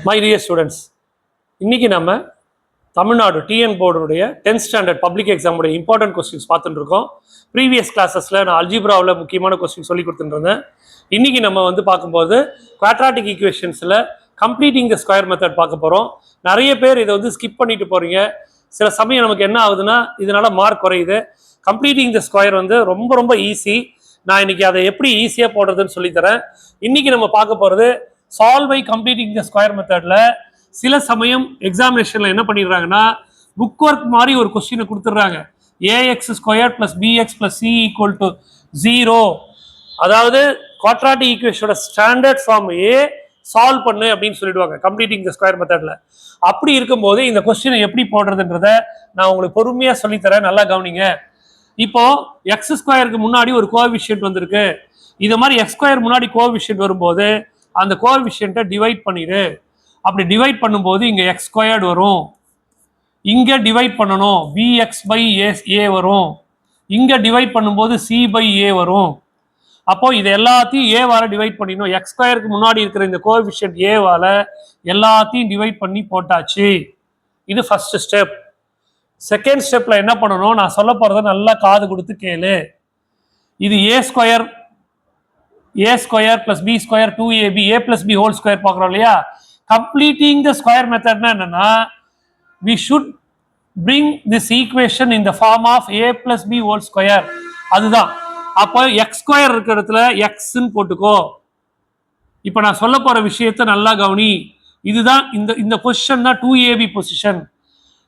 My dear students, இன்னைக்கு நம்ம Tamil Nadu TN போர்டுடைய 10th ஸ்டாண்டர்ட் பப்ளிக் எக்ஸாமுடைய இம்பார்ட்டன்ட் கொஸ்டின்ஸ் பார்த்துட்டு இருக்கோம். ப்ரீவியஸ் கிளாஸஸில் நான் அல்ஜிப்ராவில் முக்கியமான கொஸ்டின் சொல்லி கொடுத்துருந்தேன். இன்னைக்கு நம்ம பார்க்கும்போது குவாட்ராட்டிக் ஈக்குவேஷன்ஸில் கம்ப்ளீட்டிங் த ஸ்கொயர் மெத்தட் பார்க்க போகிறோம். நிறைய பேர் இதை ஸ்கிப் பண்ணிட்டு போகிறீங்க. சில சமயம் நமக்கு என்ன ஆகுதுன்னா இதனால மார்க் குறையுது. கம்ப்ளீட்டிங் த ஸ்கொயர் ரொம்ப ரொம்ப ஈஸி. நான் இன்னைக்கு அதை எப்படி ஈஸியாக போடுறதுன்னு சொல்லித்தரேன். இன்னைக்கு நம்ம பார்க்க போகிறது solve by completing the square மெத்தட்ல. சில சமயம் எக்ஸாமினேஷன்ல என்ன பண்ணிடுறாங்கன்னா புக் ஒர்க் மாதிரி ஒரு கொஸ்டினை கொடுத்துட்றாங்க. A X square plus B X plus C equal to 0. அதாவது குவாட்ராட்டிக் ஈக்குவேஷனோட ஸ்டாண்டர்ட் ஃபார்ம் ஏ சால்வ் பண்ணு அப்படின்னு சொல்லிடுவாங்க கம்ப்ளீட்டிங் த ஸ்கொயர் மெத்தட்ல. அப்படி இருக்கும்போது இந்த கொஸ்டினை எப்படி போடுறதுன்றத நான் உங்களுக்கு பொறுமையா சொல்லித்தரேன். நல்லா கவனிங்க. இப்போ எக்ஸ் ஸ்கொயருக்கு முன்னாடி ஒரு கோஎஃபிஷியன்ட் வந்திருக்கு. இது மாதிரி எக்ஸ் ஸ்கொயர் முன்னாடி கோஎஃபிஷியன்ட் வரும்போது அந்த கோஎஃபிஷியன்ட்டை டிவைட் பண்ணிடு. அப்படி டிவைட் பண்ணும்போது இங்க எக்ஸ் ஸ்கொயர்டு வரும். இங்க டிவைட் பண்ணணும் பிஎக்ஸ் பை ஏ வரும். இங்க டிவைட் பண்ணும்போது சி பை ஏ வரும். அப்போ இது எல்லாத்தையும் ஏவால டிவைட் பண்ணிடணும். எக்ஸ் ஸ்கொயருக்கு முன்னாடி இருக்கிற இந்த கோஎஃபிஷியன்ட் ஏவால எல்லாத்தையும் டிவைட் பண்ணி போட்டாச்சு. இது ஃபர்ஸ்ட் ஸ்டெப். செகண்ட் ஸ்டெப்ல என்ன பண்ணணும், நான் சொல்ல போறத நல்லா காது கொடுத்து கேளு. இது A square plus B square 2ab a plus b whole square பார்க்குறோம் இல்லையா. கம்ப்ளீட்டிங் த ஸ்கொயர் மெத்தட்னா என்னன்னா we should bring this equation in the form of a plus b whole square. அதுதான். அப்போ எக்ஸ் ஸ்கொயர் இருக்கிற இடத்துல எக்ஸ்ன்னு போட்டுக்கோ. இப்போ நான் சொல்ல போற விஷயத்தை நல்லா கவனி. இதுதான் இந்த பொசிஷன் தான் 2ab பொசிஷன்.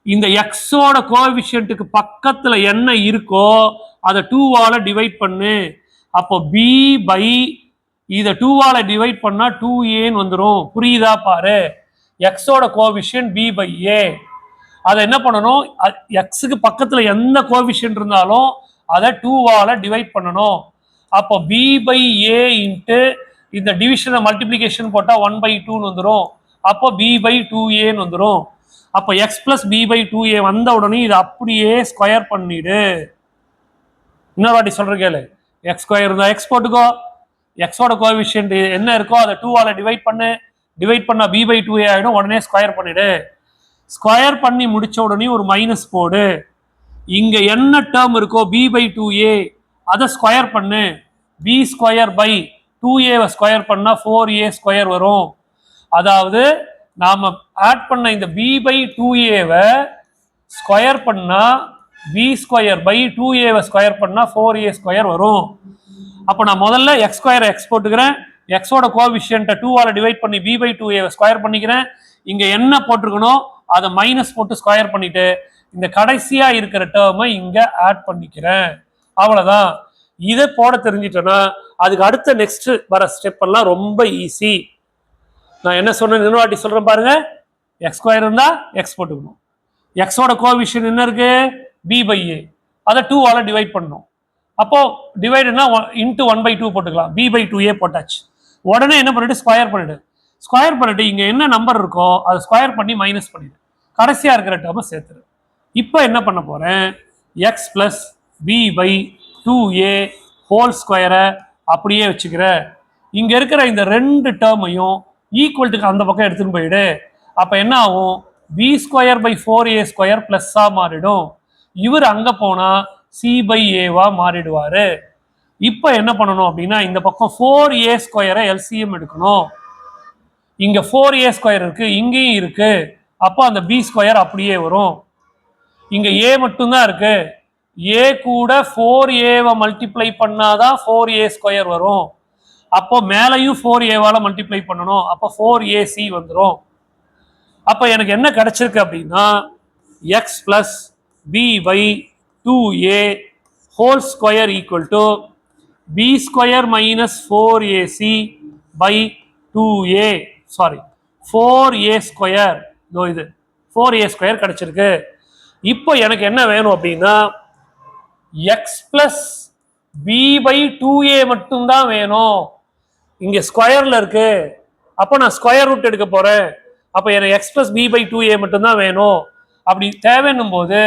இந்த எக்ஸோட கோஎஃபிஷியன்ட்டுக்கு பக்கத்துல என்ன இருக்கோ அதை 2வால டிவைட் பண்ணு. அப்போ பி பை இதை 2வால டிவைட் பண்ணா 2ஏன்னு வந்துடும். புரியுதா பாரு. எக்ஸோட கோஎஃபிஷியன்ட் பி பை ஏ. அதை என்ன பண்ணணும், எக்ஸுக்கு பக்கத்துல எந்த கோஎஃபிஷியன்ட் இருந்தாலும் அதை 2வால டிவைட் பண்ணணும். அப்போ பி பை ஏ இன்ட்டு இந்த டிவிஷனை மல்டிப்ளிகேஷன் போட்டா 1/2ன்னு வந்துடும். அப்போ பி பை 2ஏன்னு வந்துடும். அப்போ X plus B by 2a வந்த உடனே இதை அப்படியே ஸ்கொயர் பண்ணிடு. இன்னொரு வாட்டி சொல்றேன் கேளு. எக்ஸ் ஸ்கொயர் இருந்தா எக்ஸ் போட்டுக்கோ. எக்ஸோட கோஎஃபிஷியன்ட் என்ன இருக்கோ அதை 2வால டிவைட் பண்ணு. டிவைட் பண்ணா பி பை 2a ஆயிடும். உடனே ஸ்கொயர் பண்ணிடு. ஸ்கொயர் பண்ணி முடிச்ச உடனே ஒரு மைனஸ் போடு. இங்க என்ன டேர்ம் இருக்கோ பி பை 2a அதை ஸ்கொயர் பண்ணு. B square by 2a square பண்ணா 4a ஸ்கொயர் வரும். அதாவது நாம ஆட் பண்ண இந்த b பை 2a ஸ்கொயர் பண்ணா b square by 2a square பண்ணா 4a ஸ்கொயர் வரும். அப்போ நான் முதல்ல எக்ஸ் ஸ்கொயர் எக்ஸ் போட்டுக்கிறேன். எக்ஸோட கோஎஃபிஷியன்ட்டை 2வால டிவைட் பண்ணி b பை 2a ஸ்கொயர் பண்ணிக்கிறேன். இங்க என்ன போட்டிருக்கணும் அதை மைனஸ் போட்டு ஸ்கொயர் பண்ணிட்டு இந்த கடைசியா இருக்கிற டேர்மை இங்க ஆட் பண்ணிக்கிறேன். அவ்வளவுதான். இதை போட தெரிஞ்சிட்டேன்னா அதுக்கு அடுத்த நெக்ஸ்ட் வர ஸ்டெப் எல்லாம் ரொம்ப ஈஸி. நான் என்ன சொன்னேன் இன்னொரு வாட்டி சொல்றேன் பாருங்க. எக்ஸ் ஸ்கொயர் இருந்தா எக்ஸ் போட்டுக்கணும். எக்ஸோட கோஎஃபிஷியன்ட் என்ன இருக்கு பி பை ஏ. அதை 2வால டிவைட் பண்ணணும். அப்போ டிவைடுனா இன்ட்டு 1/2 போட்டுக்கலாம். பி பை 2a போட்டாச்சு. உடனே என்ன பண்ணிட்டு ஸ்கொயர் பண்ணிடு. ஸ்கொயர் பண்ணிட்டு இங்க என்ன நம்பர் இருக்கோ அதை ஸ்கொயர் பண்ணி மைனஸ் பண்ணிடு. கடைசியா இருக்கிற டேர்மை சேர்த்துரு. இப்போ என்ன பண்ண போறேன், x plus B by 2a whole ஸ்கொயரை அப்படியே வச்சுக்கிற. இங்க இருக்கிற இந்த ரெண்டு டேர்மையும் ஈக்குவல்ட்டுக்கு அந்த பக்கம் எடுத்துன்னு போயிடு. அப்ப என்ன ஆகும், b square by 4a square பிளஸ்ஸா மாறிடும். இவர் அங்க போனா சி பை ஏவா மாறிடுவாரு. இப்ப என்ன பண்ணணும் அப்படின்னா இந்த பக்கம் 4a ஸ்கொயரை எல்சிஎம் எடுக்கணும். இங்க 4a ஸ்கொயர் இருக்கு, இங்கேயும் இருக்கு. அப்போ அந்த பி ஸ்கொயர் அப்படியே வரும். இங்க ஏ மட்டும்தான் இருக்கு. ஏ கூட 4a மல்டிப்ளை பண்ணாதான் 4a ஸ்கொயர் வரும். அப்போ மேலையும் 4a மல்டிப்ளை பண்ணணும். அப்போ 4ac வந்துடும். அப்போ எனக்கு என்ன கிடைச்சிருக்கு அப்படின்னா X plus B by 2a whole square equal to B square minus 4ac by 2a. Sorry 4a square. இது 4a ஸ்கொயர் கிடைச்சிருக்கு. இப்போ எனக்கு என்ன வேணும் அப்படின்னா X plus B by 2a மட்டும்தான் வேணும். இங்க ஸ்கொயர்ல இருக்கு. அப்போ நான் ஸ்கொயர் ரூட் எடுக்க போறேன். அப்போ எனக்கு X plus B by 2a மட்டும்தான் வேணும். அப்படி தேவைன்னும் போது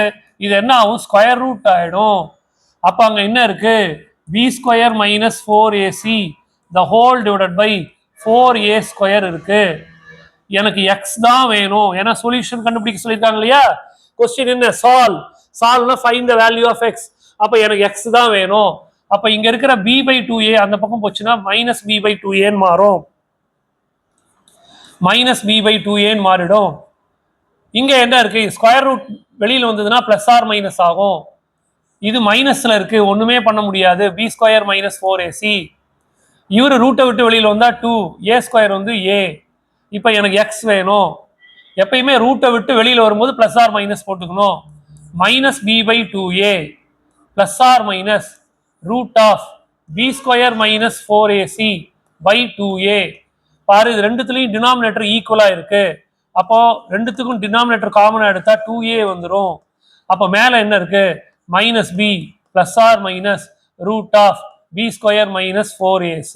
இது என்ன ஆகும், ஸ்கொயர் ரூட் ஆயிடும். அப்போ அங்க என்ன இருக்கு, B square minus 4ac the whole divided by 4a square இருக்கு. எனக்கு எக்ஸ் தான் வேணும். ஏன்னா சொல்யூஷன் கண்டுபிடிக்க சொல்லியிருக்காங்க இல்லையா. கொஸ்டின் என்ன? சால்வ்னா find the value of x. அப்ப எனக்கு எக்ஸ் தான் வேணும். அப்ப இங்க இருக்கிற b/2a அந்த பக்கம் போச்சுன்னா மைனஸ் b/2a மாறும். மைனஸ் b/2a மாறிடும். இங்க என்ன இருக்கு? ஸ்கொயர் ரூட் வெளியில வந்ததுன்னா பிளஸ் ஆர் மைனஸ் ஆகும். இது மைனஸ்ல இருக்கு, ஒண்ணுமே பண்ண முடியாது. b square minus 4ac. இவரு ரூட்டை விட்டு வெளியில வந்தா 2a ஸ்கொயர் வந்து a. இப்ப எனக்கு எக்ஸ் வேணும். எப்பயுமே ரூட்டை விட்டு வெளியில வரும்போது பிளஸ் ஆர் மைனஸ் போட்டுக்கணும். Minus b/2a plus or minus root of b square minus 4ac by 2a. பாரு, இது ரெண்டுத்துலயும் டினாமினேட்டர் ஈக்குவலா இருக்கு. அப்போ ரெண்டுத்துக்கும் டினாமினேட்டர் காமனா எடுத்தா 2a வந்துடும். அப்போ மேல என்ன இருக்கு? Minus b plus or minus root of b square minus 4ac.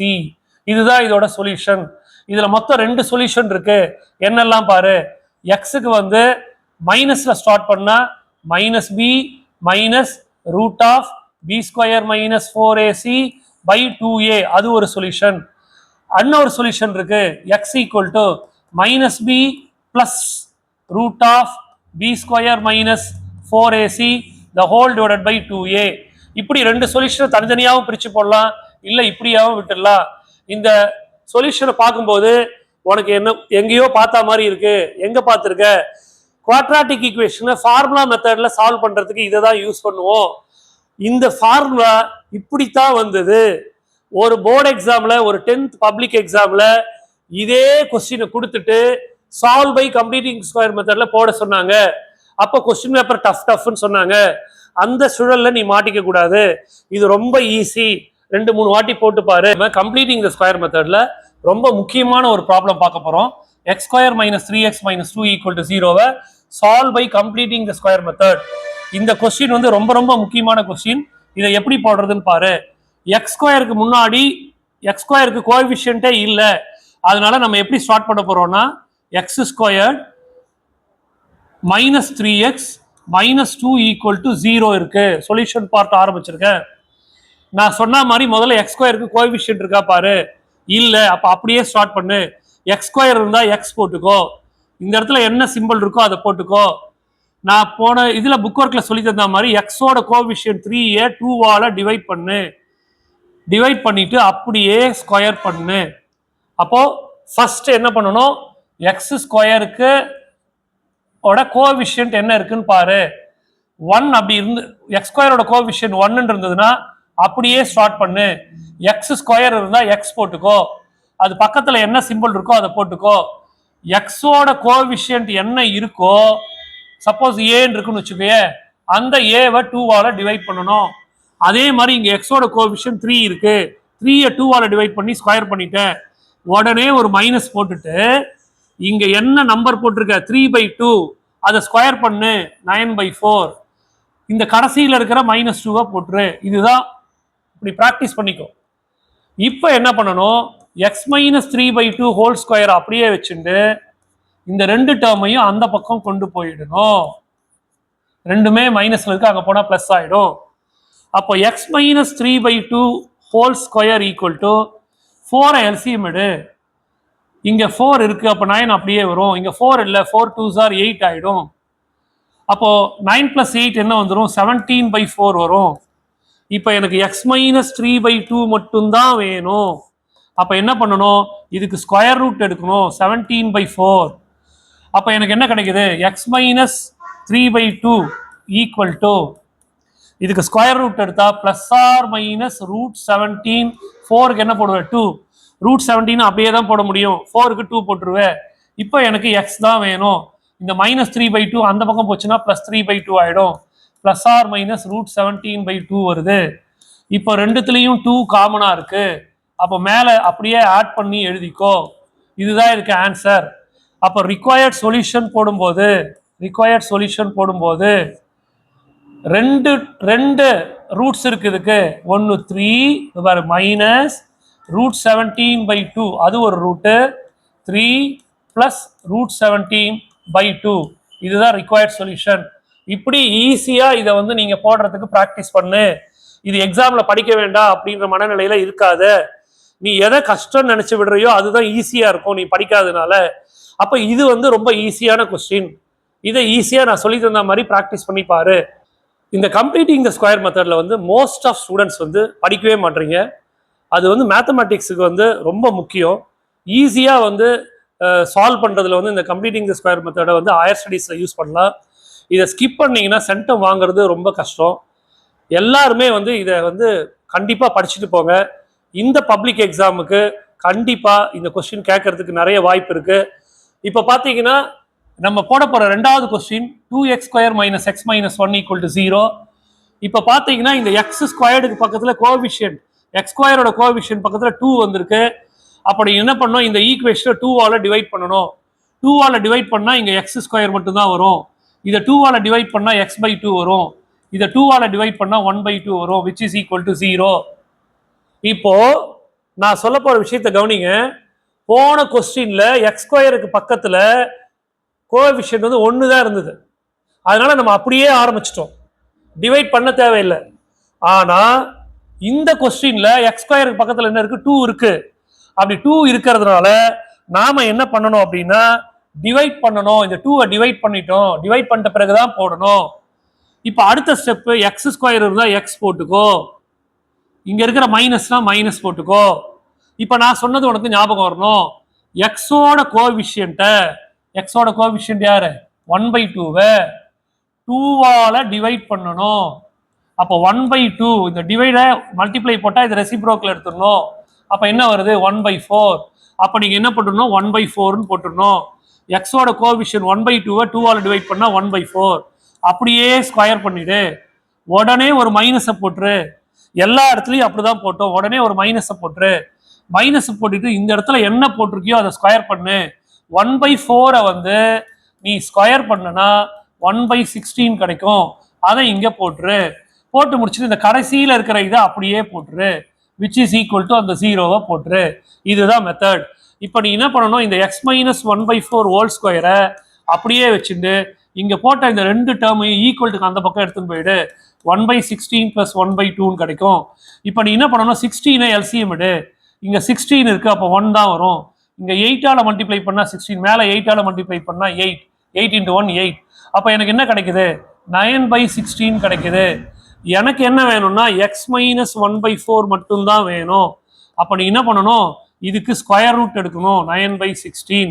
இதுதான் இதோட சொல்யூஷன். இதுல மொத்தம் 2 சொல்யூஷன் இருக்கு. என்னெல்லாம் பாரு. எக்ஸுக்கு வந்து மைனஸ்ல ஸ்டார்ட் பண்ணா minus b minus root of b square minus 4ac by 2a, அது ஒரு சொல்யூஷன். இன்னொரு சொல்யூஷன் இருக்கு. x equal to minus b plus root of b square minus 4ac the whole divided by 2a. இப்படி 2 சொல்யூஷனை தனித்தனியாகவும் பிரிச்சு போடலாம், இல்ல இப்படியாவும் விட்டுடலாம். இந்த சொல்யூஷனை பார்க்கும்போது உனக்கு என்ன எங்கேயோ பார்த்தா மாதிரி இருக்கு. எங்க பார்த்துருக்க? குவாட்ராட்டிக் ஈக்குவேஷனை ஃபார்முலா மெத்தட்ல சால்வ் பண்றதுக்கு இதை தான் யூஸ் பண்ணுவோம். இந்த ஃபார்முலா இப்படித்தான் வந்தது. ஒரு போர்டு எக்ஸாம்ல, ஒரு 10th பப்ளிக் எக்ஸாம்ல இதே கொஸ்டினை கொடுத்துட்டு சால்வ் பை கம்ப்ளீட்டிங் ஸ்கொயர் மெத்தட்ல போட சொன்னாங்க. அப்போ கொஸ்டின் பேப்பர் டஃப்னு சொன்னாங்க. அந்த சூழல்ல நீ மாட்டிக்க கூடாது. இது ரொம்ப ஈஸி. 2-3 வாட்டி போட்டு பாரு. கம்ப்ளீட்டிங் த ஸ்கொயர் மெத்தட்ல ரொம்ப முக்கியமான ஒரு ப்ராப்ளம் பார்க்க போறோம். X square minus 3x minus 2 equal to 0 solve by completing the square method. இந்த கொஸ்டின் வந்து ரொம்ப ரொம்ப முக்கியமான கொஸ்டின். இதை எப்படி போடுறதுன்னு பாரு. எக்ஸ் ஸ்கொயருக்கு முன்னாடி எக்ஸ் ஸ்கொயருக்கு கோஎஃபிஷியன்ட்டே இல்லை. அதனால நம்ம எப்படி ஸ்டார்ட் பண்ண போறோம்னா X square minus 3x minus 2 equal to 0 இருக்கு. சொல்யூஷன் பார்ட் ஆரம்பிச்சிருக்கேன். நான் சொன்ன மாதிரி முதல்ல எக்ஸ் ஸ்கொயருக்கு கோஎஃபிஷியன்ட் இருக்கா பாரு. இல்லை, அப்போ அப்படியே ஸ்டார்ட் பண்ணு. எக்ஸ் ஸ்கொயர் இருந்தா எக்ஸ் போட்டுக்கோ. இந்த இடத்துல என்ன சிம்பிள் இருக்கோ அதை போட்டுக்கோ. நான் போன இதுல புக் ஒர்க்ல சொல்லி தந்த மாதிரி எக்ஸோட கோஎஃபிஷியன்ட் 3a 2ஆல டிவைட் பண்ணு. டிவைட் பண்ணிட்டு அப்படியே ஸ்கொயர் பண்ணு. அப்போ ஃபர்ஸ்ட் என்ன பண்ணணும்? எக்ஸ் ஸ்கொயருக்கு கோஎஃபிஷியன்ட் என்ன இருக்குன்னு பாரு. 1 அப்படி இருந்து எக்ஸ் ஸ்கொயரோட கோஎஃபிஷியன்ட் 1 இருந்ததுன்னா அப்படியே ஸ்டார்ட் பண்ணு. எக்ஸ் ஸ்கொயர் இருந்தா எக்ஸ் போட்டுக்கோ. அது பக்கத்துல என்ன சிம்பிள் இருக்கோ அதை போட்டுக்கோ. எக்ஸோட கோஎஃபிஷியன்ட் என்ன இருக்கோ, சப்போஸ் ஏன்னு இருக்குன்னு வச்சுக்கோயே, அந்த ஏவை 2ஆல டிவைட் பண்ணணும். அதே மாதிரி இங்க எக்ஸோட கோஎஃபிஷியன்ட் 3 இருக்கு. 3யை 2ஆல டிவைட் பண்ணி ஸ்கொயர் பண்ணிட்டேன். உடனே ஒரு மைனஸ் போட்டுட்டு இங்க என்ன நம்பர் போட்டிருக்க 3/2 அதை ஸ்கொயர் பண்ணு 9/4. இந்த கடைசியில் இருக்கிற -2 போட்டுரு. இதுதான். இப்படி பிராக்டிஸ் பண்ணிக்கோ. இப்போ என்ன பண்ணணும்? எக்ஸ் மைனஸ் 3/2 ஹோல் ஸ்கொயர் அப்படியே வச்சுட்டு இந்த 2 டேர்மையும் அந்த பக்கம் கொண்டு போயிடணும். ரெண்டுமே மைனஸ்ல இருக்கு, அங்க போனா பிளஸ் ஆயிடும். அப்போ X minus 3/2 whole square equal to 4 LCM எடு. இங்க 4 இருக்கு, அப்போ 9 அப்படியே வரும். இங்க 4 இல்லை, 4 2s are 8 ஆயிடும். அப்போ 9 + 8 என்ன வந்துடும்? 17/4 வரும். இப்போ எனக்கு எக்ஸ் மைனஸ் 3/2 மட்டும்தான் வேணும். அப்போ என்ன பண்ணணும்? இதுக்கு ஸ்கொயர் ரூட் எடுக்கணும். 17/4. அப்போ எனக்கு என்ன கிடைக்குது? எக்ஸ் மைனஸ் 3/2 ஈக்குவல் டு இதுக்கு ஸ்கொயர் ரூட் எடுத்தா பிளஸ் ஆர் மைனஸ் ரூட் 17. 4க்கு என்ன போடுவேன்? 2. ரூட் 17 அப்படியே தான் போட முடியும். 4க்கு 2 போட்டுருவேன். இப்போ எனக்கு எக்ஸ் தான் வேணும். இந்த -3/2 அந்த பக்கம் போச்சுன்னா +3/2 ஆயிடும். பிளஸ் ஆர் மைனஸ் ரூட் 17/2 வருது. இப்போ ரெண்டுத்துலயும் 2 காமனா இருக்கு. அப்போ மேல அப்படியே ஆட் பண்ணி எழுதிக்கோ. இதுதான் இருக்கு ஆன்சர். அப்போ ரிக்வயர்ட் சொல்யூஷன் போடும்போது ரெண்டு ரூட்ஸ் இருக்கு. இதுக்கு 1 3 மைனஸ் ரூட் 17/2 அது ஒரு ரூட்டு, 3 பிளஸ் ரூட் 17/2 இதுதான் ரிக்வயர்ட் சொல்யூஷன். இப்படி ஈஸியா இதை வந்து நீங்க போடுறதுக்கு பிராக்டிஸ் பண்ணு. இது எக்ஸாம்ல படிக்க வேண்டாம் அப்படின்ற மனநிலையில இருக்காது. நீ எதை கஷ்டம் நினைச்சு விடுறியோ அதுதான் ஈஸியா இருக்கும் நீ படிக்காதனால. அப்போ இது வந்து ரொம்ப ஈஸியான கொஸ்டின். இதை ஈஸியாக நான் சொல்லி தந்த மாதிரி ப்ராக்டிஸ் பண்ணி பாரு. இந்த கம்ப்ளீட்டிங் த ஸ்கொயர் மெத்தடில் வந்து மோஸ்ட் ஆஃப் ஸ்டூடெண்ட்ஸ் வந்து படிக்கவே மாட்டீங்க. அது வந்து மேத்தமெட்டிக்ஸுக்கு வந்து ரொம்ப முக்கியம். ஈஸியாக வந்து சால்வ் பண்ணுறதுல வந்து இந்த கம்ப்ளீட்டிங் த ஸ்கொயர் மெத்தடை வந்து ஹையர் ஸ்டடீஸில் யூஸ் பண்ணலாம். இதை ஸ்கிப் பண்ணிங்கன்னா சென்டம் வாங்குறது ரொம்ப கஷ்டம். எல்லாருமே வந்து இதை வந்து கண்டிப்பாக படிச்சுட்டு போங்க. இந்த பப்ளிக் எக்ஸாமுக்கு கண்டிப்பாக இந்த கொஸ்டின் கேட்கறதுக்கு நிறைய வாய்ப்பு இருக்குது. இப்போ பார்த்தீங்கன்னா நம்ம போட போகிற ரெண்டாவது கொஸ்டின் 2x² - x - 1 = 0. இப்போ பார்த்தீங்கன்னா இந்த எக்ஸ் ஸ்கொயர்டுக்கு பக்கத்தில் கோஎஃபிஷியன்ட் x² கோஎஃபிஷியன்ட் பக்கத்தில் 2 வந்திருக்கு. அப்படி என்ன பண்ணோம், இந்த ஈக்குவேஷனை 2ஆல் டிவைட் பண்ணணும். 2ஆல் டிவைட் பண்ணால் இங்கே x² மட்டும்தான் வரும். இதை 2ஆல் டிவைட் பண்ணால் x/2 வரும். இதை 2ஆல் டிவைட் பண்ணால் 1/2 வரும், which is equal to 0. இப்போ நான் சொல்ல போற விஷயத்தை கவனிங்க. போன கொஸ்டின்ல x² பக்கத்துல கோஎஃபிஷியன்ட் வந்து 1 தான் இருந்தது. அதனால நம்ம அப்படியே ஆரம்பிச்சிட்டோம், டிவைட் பண்ண தேவையில்லை. ஆனா இந்த கொஸ்டின்ல x² பக்கத்துல என்ன இருக்கு, 2 இருக்கு. அப்படி 2 இருக்கிறதுனால நாம என்ன பண்ணணும் அப்படின்னா டிவைட் பண்ணணும். இந்த 2-ஐ டிவைட் பண்ணிட்டோம், டிவைட் பண்ணிட்ட பிறகுதான் போடணும். இப்ப அடுத்த ஸ்டெப், x² இருந்தா x போட்டுக்கோ, இங்க இருக்கிற மைனஸ்னா மைனஸ் போட்டுக்கோ. இப்ப நான் சொன்னது உனக்கு ஞாபகம் வரணும். எக்ஸோட கோஎஃபிஷியன்ட் யாரு, 1/2 2ஆல டிவைட் பண்ணணும். அப்போ 1/2 இந்த டிவைட மல்டிப்ளை போட்டா இது ரெசிப்ரோக்கல் எடுத்துடணும். அப்ப என்ன வருது, 1/4. அப்ப நீங்க என்ன பண்ணணும், 1/4 போட்டுடணும். எக்ஸோட கோஎஃபிஷியன்ட் 1/2 2ஆல டிவைட் பண்ணா 1/4. அப்படியே ஸ்கொயர் பண்ணிடு. உடனே ஒரு மைனஸை போட்டுரு. எல்லா இடத்துலையும் அப்படிதான் போட்டோம். உடனே ஒரு மைனஸை போட்டுரு. மைனஸ் போட்டுட்டு இந்த இடத்துல என்ன போட்டிருக்கியோ அதை ஸ்கொயர் பண்ணு. 1/4 வந்து நீ ஸ்கொயர் பண்ணனா 1/16 கிடைக்கும். அதை இங்க போட்டுரு. போட்டு முடிச்சுட்டு இந்த கடைசியில் இருக்கிற இதை அப்படியே போட்டுரு, which is equal to அந்த 0-வை போட்டுரு. இதுதான் மெத்தட். இப்போ நீ என்ன பண்ணணும், இந்த x - 1/4 ஹோல் ஸ்கொயரை அப்படியே வச்சுட்டு இங்க போட்ட இந்த ரெண்டு டேர்மையும் ஈக்குவல்ட்டுக்கு அந்த பக்கம் எடுத்துன்னு போயிடு. 1/16 + 1/2 கிடைக்கும். இப்போ நீ என்ன பண்ணணும், 16 எல்சிஎம் எடு. இங்க 16 இருக்கு, அப்போ 1 தான் வரும். இங்க 8ஆல மல்டிப்ளை பண்ணா 16, மேல 8ஆல மல்டிப்ளை பண்ணா 8. 8 × 1 8. அப்போ எனக்கு என்ன கிடைக்குது, 9/16 கிடைக்குது. எனக்கு என்ன வேணும்னா x - 1/4 மட்டும்தான் வேணும். அப்போ நீ என்ன பண்ணணும், இதுக்கு ஸ்கொயர் ரூட் எடுக்கணும், 9/16.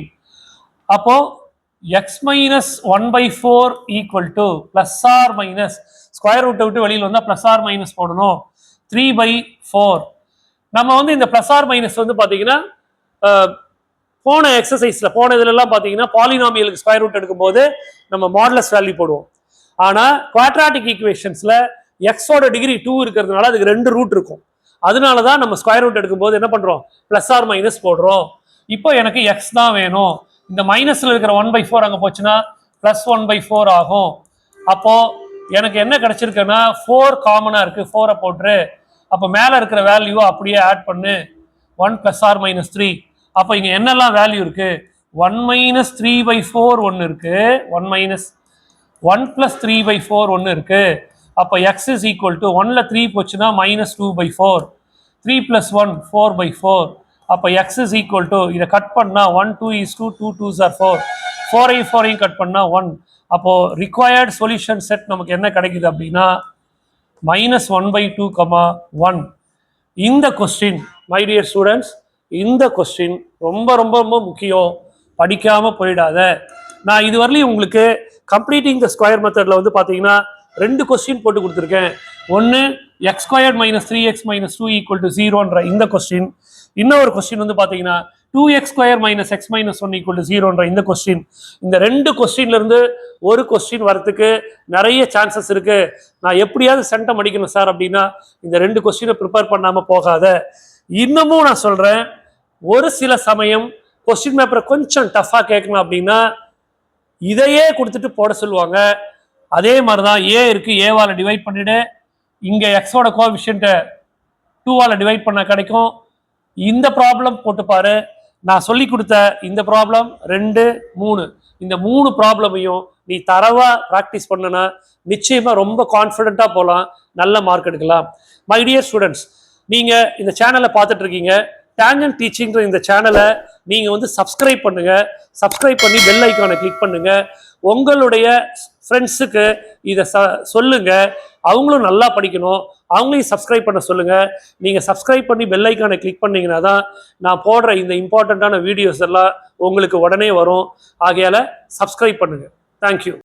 அப்போ x - 1/4 = +or- ஸ்கொயர் ரூட்டை விட்டு வெளியில் வந்தா +or- போடணும், 3/4. நம்ம வந்து இந்த +or- வந்து பாத்தீங்கன்னா போன எக்ஸசைஸ்ல போன இதுல எல்லாம் பாத்தீங்கன்னா பாலினாமியலுக்கு ஸ்கொயர் ரூட் எடுக்கும்போது நம்ம மாடுலஸ் வேல்யூ போடுவோம். ஆனா குவாட்ராட்டிக் ஈக்குவேஷன்ஸ்ல எக்ஸோட டிகிரி 2 இருக்கிறதுனால அதுக்கு 2 ரூட் இருக்கும். அதனாலதான் நம்ம ஸ்கொயர் ரூட் எடுக்கும்போது என்ன பண்றோம், +or- போடுறோம். இப்போ எனக்கு x தான் வேணும். இந்த மைனஸ்ல இருக்கிற 1/4 அங்க போச்சுன்னா +1/4 ஆகும். அப்போ எனக்கு என்ன கிடைச்சிருக்குன்னா 4 காமனா இருக்கு, 4-ஐ போட்டுரு. அப்போ மேல இருக்கிற வேல்யூ அப்படியே ஆட் பண்ணு, 1 + or- 3. அப்போ இங்க என்னெல்லாம் வேல்யூ இருக்கு, 1 - 3/4 ஒன்னு இருக்கு, 1 + 3/4 ஒன்னு இருக்கு. அப்போ x is equal to 1ல 3 போச்சுன்னா -2/4, 3 + 1 4/4. அப்போ x is equal to இதை கட் பண்ணா 1 2 is 2 2 2s are 4, 4ஐயும் 4ஐயும் கட் பண்ணா 1. அப்போ ரிக்வயர்ட் சொல்யூஷன் செட் நமக்கு என்ன கிடைக்குது அப்படின்னா -1/2, 1. இந்த கொஸ்டின் மை டியர் ஸ்டூடெண்ட்ஸ், இந்த கொஸ்டின் ரொம்ப ரொம்ப ரொம்ப முக்கியம், படிக்காம போயிடாத. நான் இதுவரையிலும் உங்களுக்கு கம்ப்ளீட்டிங் த ஸ்கொயர் மெத்தட்ல வந்து பாத்தீங்கன்னா 2 கொஸ்டின் போட்டு கொடுத்துருக்கேன். ஒன்னு x² - 3x - 2 = 0ன்ற இந்த கொஸ்டின். இன்னொரு கொஸ்டின் வந்து பாத்தீங்கன்னா 2x² - x - 1 = 0ன்ற இந்த கொஸ்டின். இந்த 2 கொஸ்டின்ல இருந்து ஒரு கொஸ்டின் வரதுக்கு நிறைய சான்சஸ் இருக்கு. நான் எப்படியாவது சென்டம் அடிக்கணும் சார் அப்படின்னா இந்த 2 கொஸ்டினை ப்ரிப்பேர் பண்ணாம போகாத. இன்னமும் நான் சொல்றேன், ஒரு சில சமயம் கொஸ்டின் பேப்பரை கொஞ்சம் டஃபா கேட்கணும் அப்படின்னா இதையே கொடுத்துட்டு போட சொல்லுவாங்க. அதே மாதிரிதான் ஏ இருக்கு, ஏவால டிவைட் பண்ணிடு. இங்க எக்ஸோட கோஎஃபிஷியன்ட் 2ஆல டிவைட் பண்ண கிடைக்கும். இந்த ப்ராப்ளம் போட்டு பாரு. நான் சொல்லி கொடுத்த இந்த ப்ராப்ளம் 2 3 இந்த 3 ப்ராப்ளமையும் நீ தரவா ப்ராக்டிஸ் பண்ணனா நிச்சயமா ரொம்ப கான்ஃபிடென்ட்டா போகலாம், நல்ல மார்க் எடுக்கலாம். மை டியர் ஸ்டூடெண்ட்ஸ், நீங்க இந்த சேனலை பார்த்துட்டு இருக்கீங்க, டேஞ்சன்ட் டீச்சிங்ன்ற இந்த சேனலை நீங்கள் வந்து சப்ஸ்கிரைப் பண்ணுங்க. சப்ஸ்கிரைப் பண்ணி பெல் ஐக்கானை கிளிக் பண்ணுங்க. உங்களுடைய ஃப்ரெண்ட்ஸுக்கு இதை சொல்லுங்க. அவங்களும் நல்லா படிக்கணும், அவங்களையும் சப்ஸ்கிரைப் பண்ண சொல்லுங்க. நீங்கள் சப்ஸ்கிரைப் பண்ணி பெல் ஐக்கானை கிளிக் பண்ணீங்கன்னா தான் நான் போடுற இந்த இம்பார்ட்டண்ட்டான வீடியோஸ் எல்லாம் உங்களுக்கு உடனே வரும். ஆகையால் சப்ஸ்கிரைப் பண்ணுங்க. தேங்க்யூ.